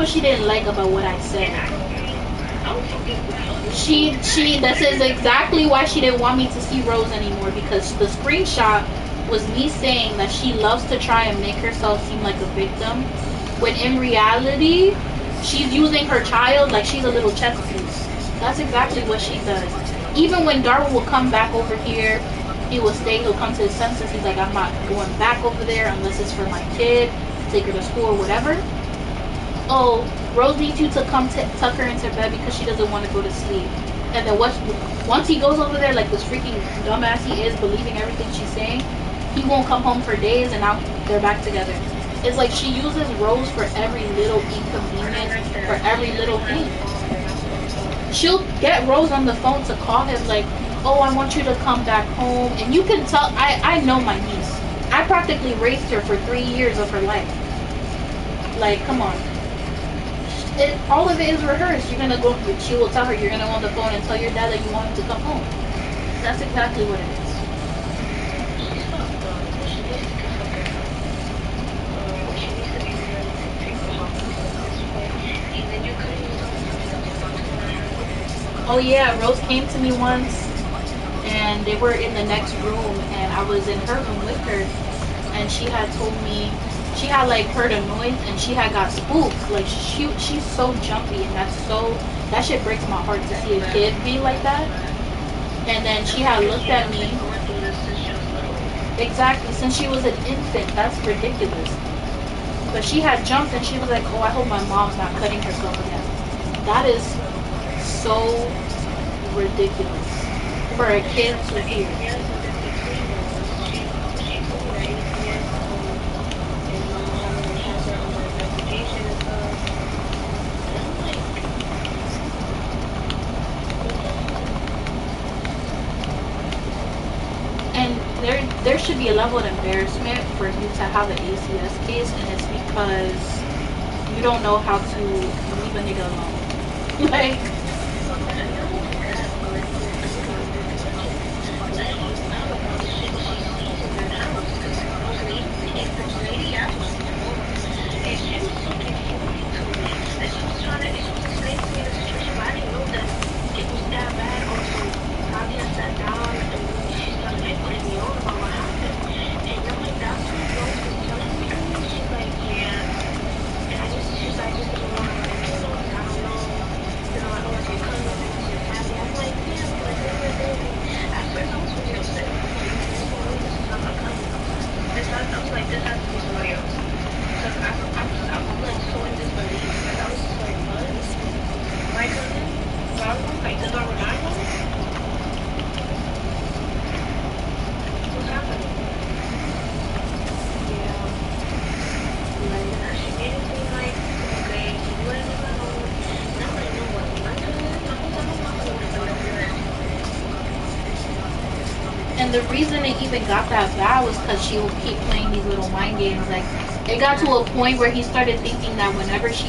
what she didn't like about what I said. This is exactly why she didn't want me to see Rose anymore, because the screenshot was me saying that she loves to try and make herself seem like a victim, when in reality, she's using her child like she's a little chess piece. That's exactly what she does. Even when Darwin will come back over here, he will stay, he'll come to his senses. He's like, I'm not going back over there unless it's for my kid, take her to school or whatever. Oh, Rose needs you to come tuck her into bed because she doesn't want to go to sleep. And then once he goes over there, like this freaking dumbass he is, believing everything she's saying, he won't come home for days, and now they're back together. It's like she uses Rose for every little inconvenience, for every little thing. She'll get Rose on the phone to call him like, oh, I want you to come back home. And you can tell, I know my niece. I practically raised her for 3 years of her life. Like, come on. All of it is rehearsed. You're gonna go. She will tell her you're gonna go on the phone and tell your dad that you want him to come home. That's exactly what it is. Oh yeah, Rose came to me once, and they were in the next room, and I was in her room with her, and she had told me. She had like heard a noise and she had got spooked. Like she's so jumpy, and that shit breaks my heart to see a kid be like that. And then she had looked at me. Exactly, since she was an infant, that's ridiculous. But she had jumped and she was like, oh, I hope my mom's not cutting herself again. That is so ridiculous for a kid to hear. There should be a level of embarrassment for you to have an ACS case, and it's because you don't know how to leave a nigga alone. Like, and the reason it even got that bad was because she would keep playing these little mind games. Like, it got to a point where he started thinking that whenever she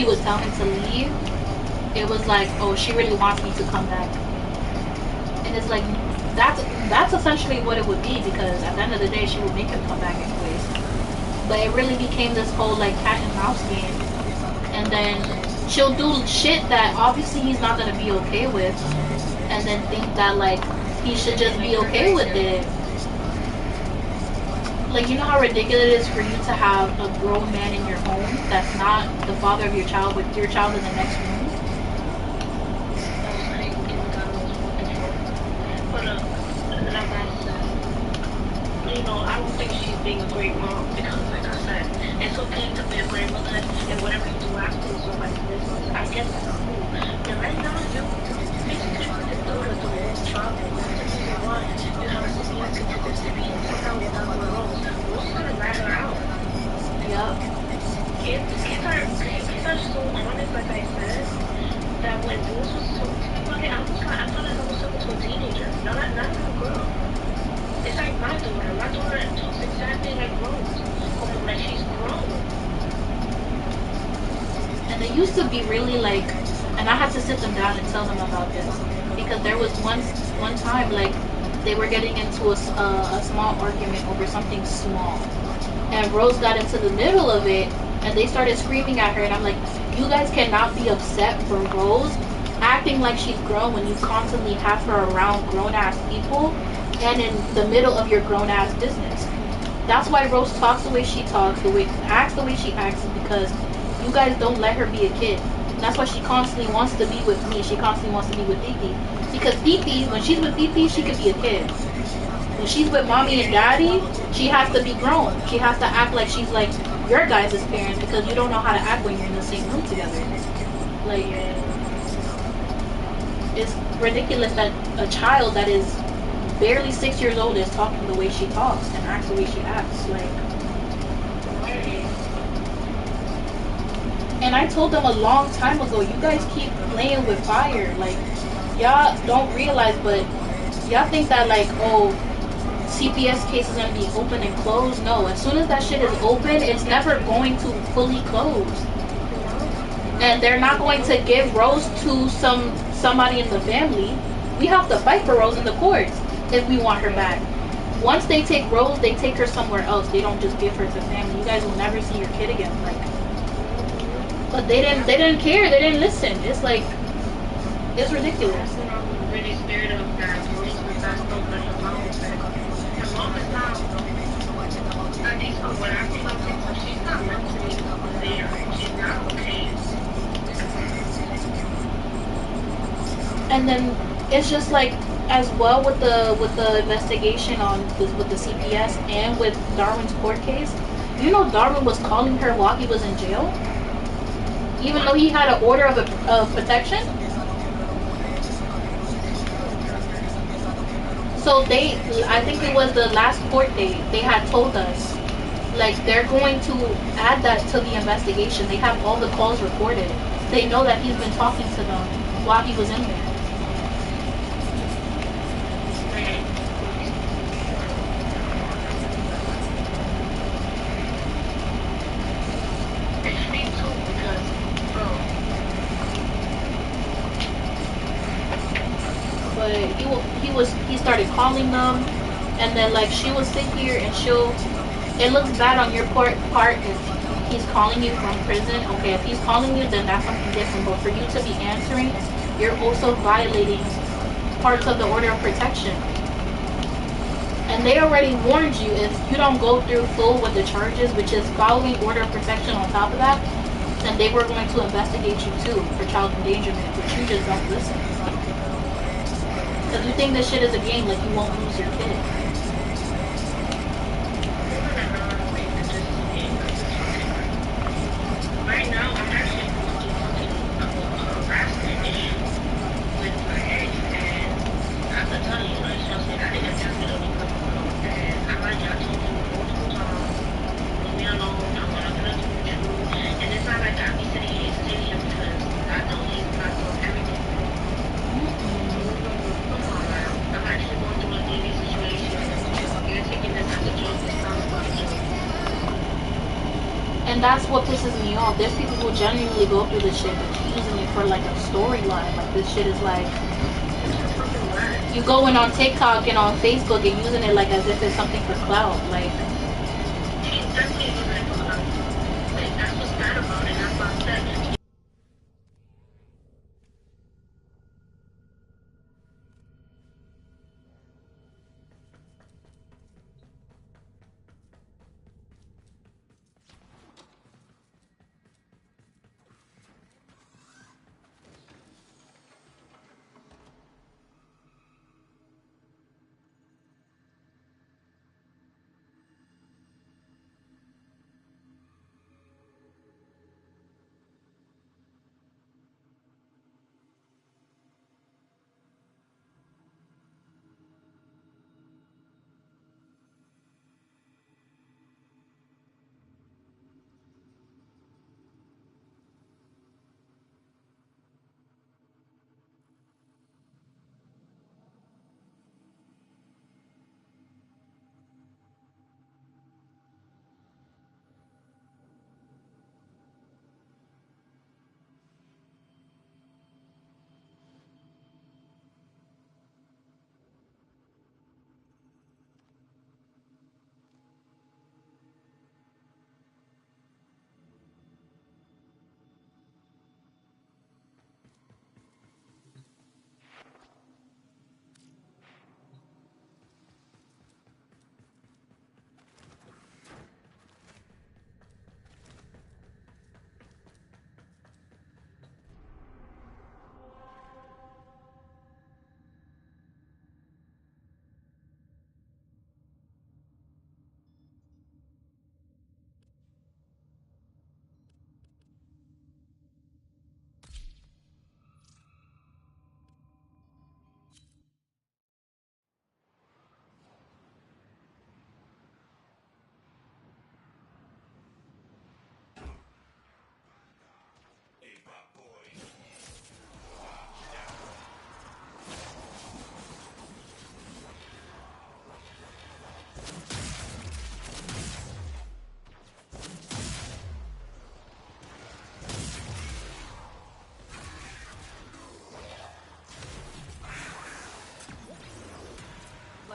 would tell him to leave, it was like, oh, she really wants me to come back. And it's like, that's essentially what it would be, because at the end of the day, she would make him come back anyways. But it really became this whole like cat and mouse game. And then she'll do shit that obviously he's not gonna be okay with, and then think that like he should just be okay with it. Like, you know how ridiculous it is for you to have a grown man in your home that's not the father of your child, with your child in the next room? I don't think she's being a great mom, because like I said, it's okay to be a grandmother and whatever you do after is nobody's business. I get that, cool. But right now, you basically put your daughter through all trouble. That's the reason why you have to be into this to be somehow without the roles. Who's gonna rat her out? Yup. Kids are so honest, like I said, that when Bruce was talking to me about it, I thought I was talking to a teenager, not a little girl. It's like my daughter. My daughter talks exactly like Rose. Like she's grown. And it used to be really like, and I had to sit them down and tell them about this, because there was one time like they were getting into a small argument over something small, and Rose got into the middle of it and they started screaming at her, and I'm like, you guys cannot be upset for Rose acting like she's grown when you constantly have her around grown ass people and in the middle of your grown ass business. That's why Rose talks the way she talks, the way acts the way she acts, is because you guys don't let her be a kid. And that's why she constantly wants to be with me. She constantly wants to be with Titi. Because Titi, when she's with Titi, she could be a kid. When she's with mommy and daddy, she has to be grown. She has to act like she's like your guys' parents because you don't know how to act when you're in the same room together. Like, it's ridiculous that a child that is barely 6 years old is talking the way she talks and acts the way she acts. Like, and I told them a long time ago, you guys keep playing with fire. Like, y'all don't realize, but y'all think that like, oh, CPS case is gonna be open and closed. No, as soon as that shit is open, it's never going to fully close. And they're not going to give Rose to somebody in the family. We have to fight for Rose in the courts if we want her back. Once they take Rose, they take her somewhere else. They don't just give her to family. You guys will never see your kid again. Like, but they didn't care. They didn't listen. It's like, it's ridiculous. That's what I'm really scared of, guys. Rose was not so much alone. Her mom is not, at least from what I feel like, she's not mentally there. She's not okay. And then it's just like, as well with the investigation on with the CPS and with Darwin's court case. You know, Darwin was calling her while he was in jail, even though he had an order of protection. So they, I think it was the last court date, they had told us, like, they're going to add that to the investigation. They have all the calls recorded. They know that he's been talking to them while he was in there. But he started calling them, and then like she will sit here and it looks bad on your part if he's calling you from prison. Okay, if he's calling you, then that's something different. But for you to be answering, you're also violating parts of the order of protection. And they already warned you, if you don't go through full with the charges, which is following order of protection on top of that, then they were going to investigate you too for child endangerment, but you just don't listen. Because you think this shit is a game, like you won't lose your kid. Right now, I'm actually looking for harassment issue with my ex, and I have to tell you, like, something I didn't tell me and I like I told him multiple times, leave me alone, I'm not gonna do with you, and it's not like I be sitting here because I know he's not doing everything. Come on, man. I'm actually going through a daily situation. You're taking this as a joke. It's not a joke. And that's what pisses me off. There's people who genuinely go through this shit, but you're using it for like a storyline. Like, this shit is like, you going on TikTok and on Facebook and using it like as if it's something for clout. Like, He's definitely using it for clout. Like, that's what's bad about it. That's what I said.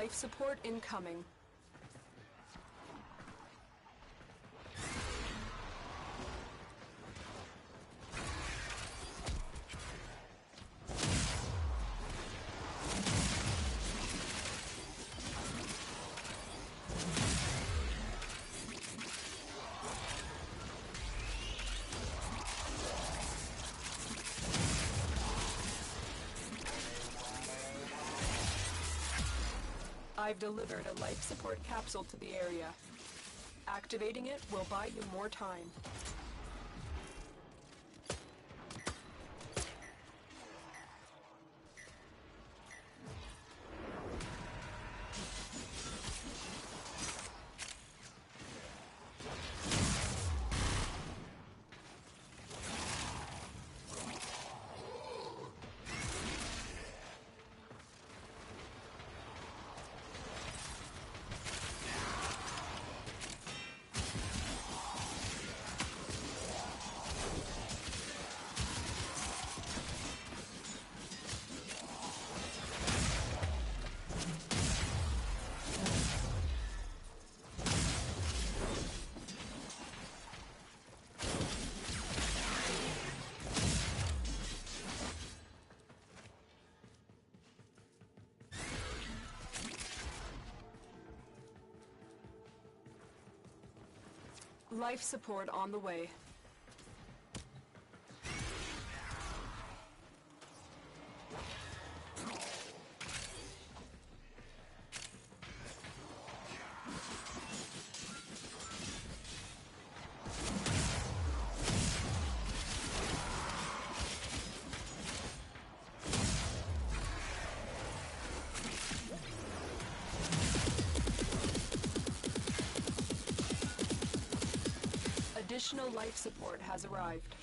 Life support incoming. I've delivered a life support capsule to the area. Activating it will buy you more time. Life support on the way. Additional life support has arrived.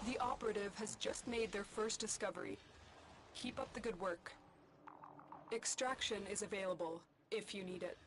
The operative has just made their first discovery. Keep up the good work. Extraction is available if you need it.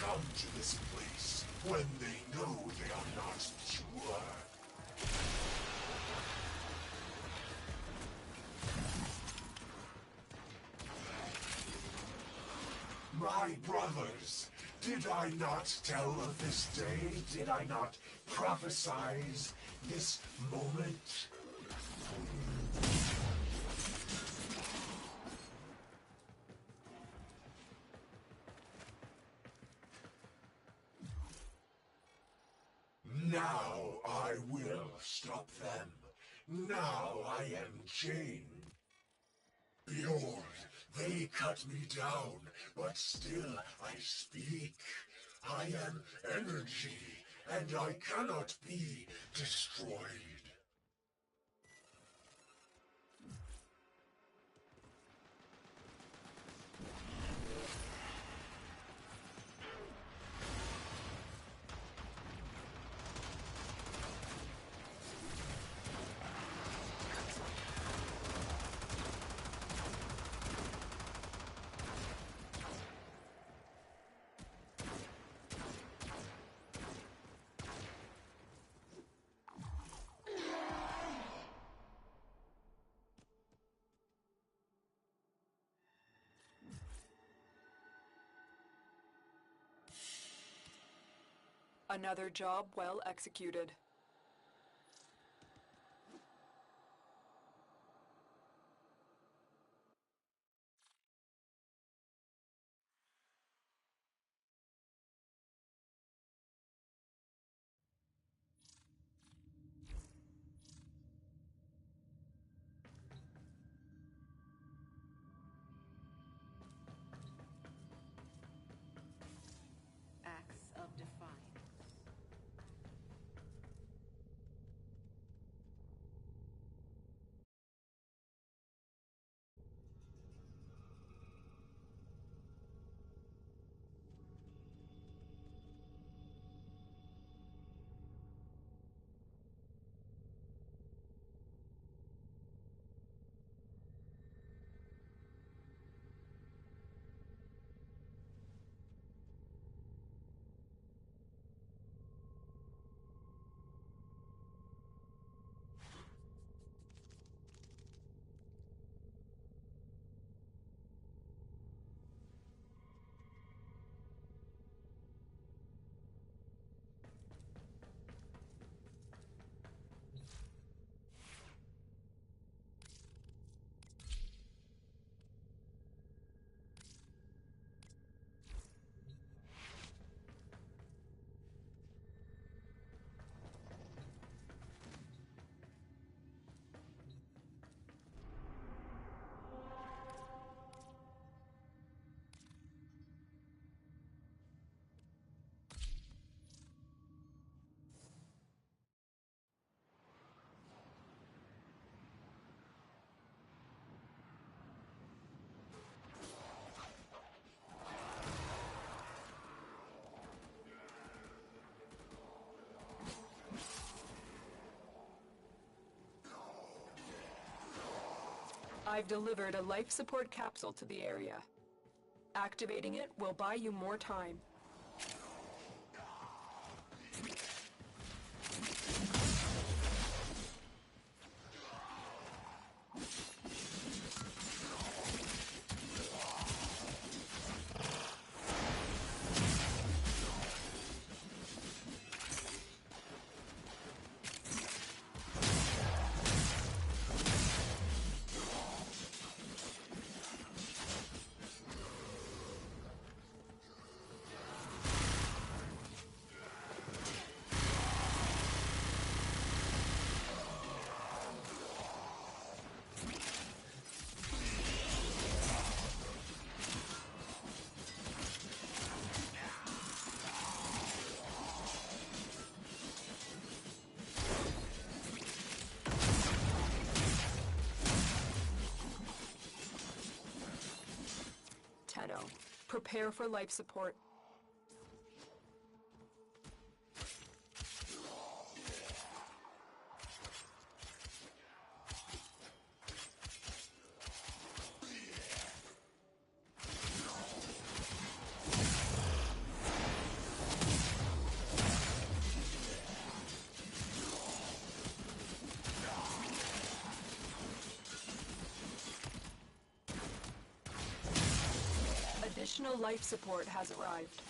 come to this place when they know they are not sure? My brothers, did I not tell of this day? Did I not prophesize this moment? Now I will stop them. Now I am chained. Behold, they cut me down, but still I speak. I am energy, and I cannot be destroyed. Another job well executed. Acts of defiance. I've delivered a life support capsule to the area. Activating it will buy you more time. Prepare for life support. Additional life support has arrived.